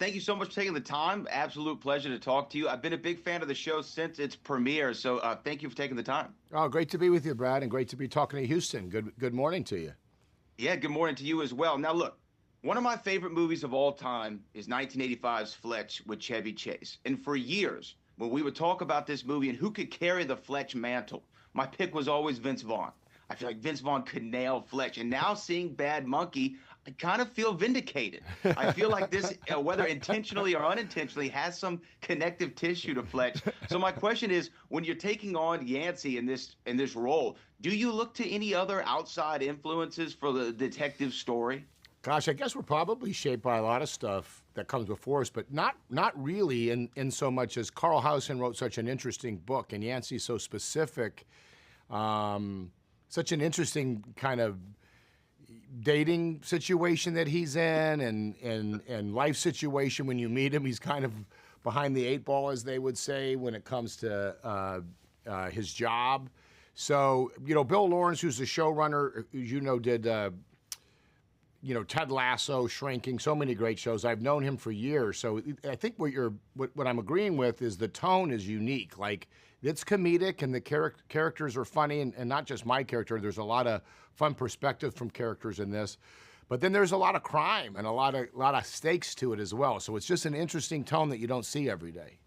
Thank you so much for taking the time. Absolute pleasure to talk to you. I've been a big fan of the show since its premiere, so thank you for taking the time. Oh, great to be with you, Brad, and great to be talking to Houston. Good morning to you. Yeah, good morning to you as well. Now, look, one of my favorite movies of all time is 1985's Fletch with Chevy Chase. And for years, when we would talk about this movie and who could carry the Fletch mantle, my pick was always Vince Vaughn. I feel like Vince Vaughn could nail Fletch. And now seeing Bad Monkey, I kind of feel vindicated. I feel like this, whether intentionally or unintentionally, has some connective tissue to Fletch. So my question is, when you're taking on Yancey in this role, do you look to any other outside influences for the detective story? Gosh, I guess we're probably shaped by a lot of stuff that comes before us, but not really in so much as Carl Housen wrote such an interesting book, and Yancey's so specific, such an interesting kind of dating situation that he's in, and life situation when you meet him. He's kind of behind the eight ball, as they would say, when it comes to his job. So, Bill Lawrence, who's the showrunner, did Ted Lasso, Shrinking, so many great shows. I've known him for years. So I think what I'm agreeing with is the tone is unique. Like, it's comedic and the characters are funny, and not just my character. There's a lot of fun perspective from characters in this. But then there's a lot of crime and a lot of stakes to it as well. So it's just an interesting tone that you don't see every day.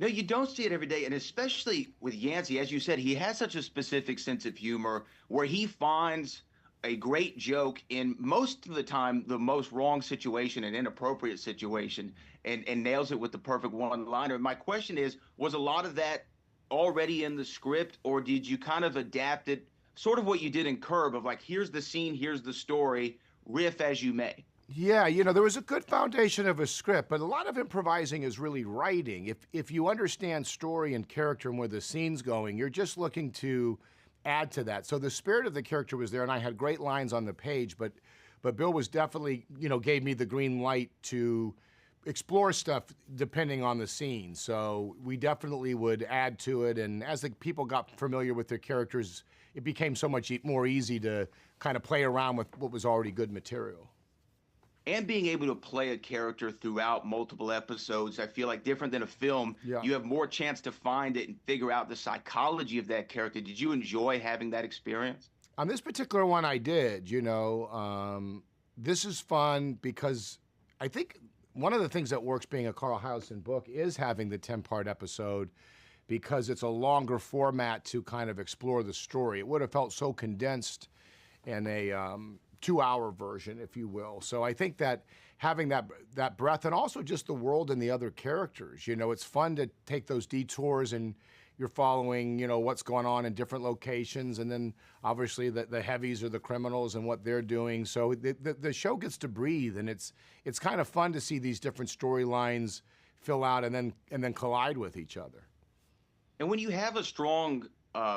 No, you don't see it every day, and especially with Yancey, as you said, he has such a specific sense of humor where he finds a great joke in most of the time the most wrong situation and inappropriate situation, and nails it with the perfect one-liner. My question is, was a lot of that already in the script, or did you kind of adapt it, sort of what you did in Curb, of like, here's the scene, here's the story, riff as you may? Yeah, there was a good foundation of a script, but a lot of improvising is really writing. If you understand story and character and where the scene's going, you're just looking to add to that. So the spirit of the character was there, and I had great lines on the page, but Bill was definitely, gave me the green light to explore stuff depending on the scene. So we definitely would add to it, and as the people got familiar with their characters, it became so much more easy to kind of play around with what was already good material. And being able to play a character throughout multiple episodes, I feel like different than a film, Yeah. you have more chance to find it and figure out the psychology of that character. Did you enjoy having that experience? On this particular one, I did. This is fun because I think one of the things that works being a Carl Housen book is having the 10-part episode, because it's a longer format to kind of explore the story. It would have felt so condensed in a 2-hour version, if you will. So I think that having that breadth, and also just the world and the other characters, it's fun to take those detours, and you're following, what's going on in different locations, and then obviously the heavies are the criminals and what they're doing. So the show gets to breathe, and it's kind of fun to see these different storylines fill out and then collide with each other. And when you have a strong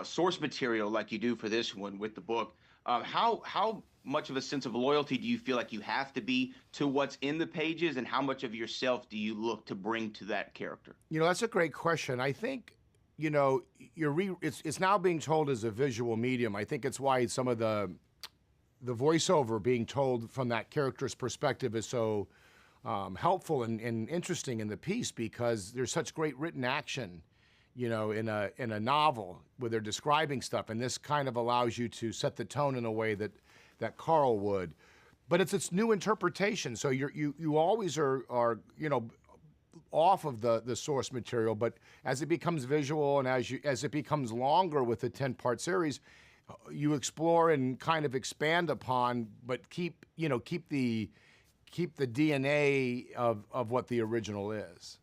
source material like you do for this one with the book, how much of a sense of loyalty do you feel like you have to be to what's in the pages, and how much of yourself do you look to bring to that character? That's a great question. I think, it's now being told as a visual medium. I think it's why some of the voiceover being told from that character's perspective is so helpful and interesting in the piece, because there's such great written action, in a novel where they're describing stuff, and this kind of allows you to set the tone in a way that Carl would. But it's its new interpretation, so you always are off of the source material, but as it becomes visual and as it becomes longer with the 10-part series, you explore and kind of expand upon, but keep the DNA of what the original is.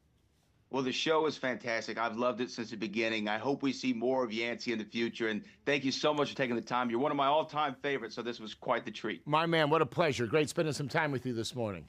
Well, the show is fantastic. I've loved it since the beginning. I hope we see more of Yancey in the future. And thank you so much for taking the time. You're one of my all-time favorites, so this was quite the treat. My man, what a pleasure. Great spending some time with you this morning.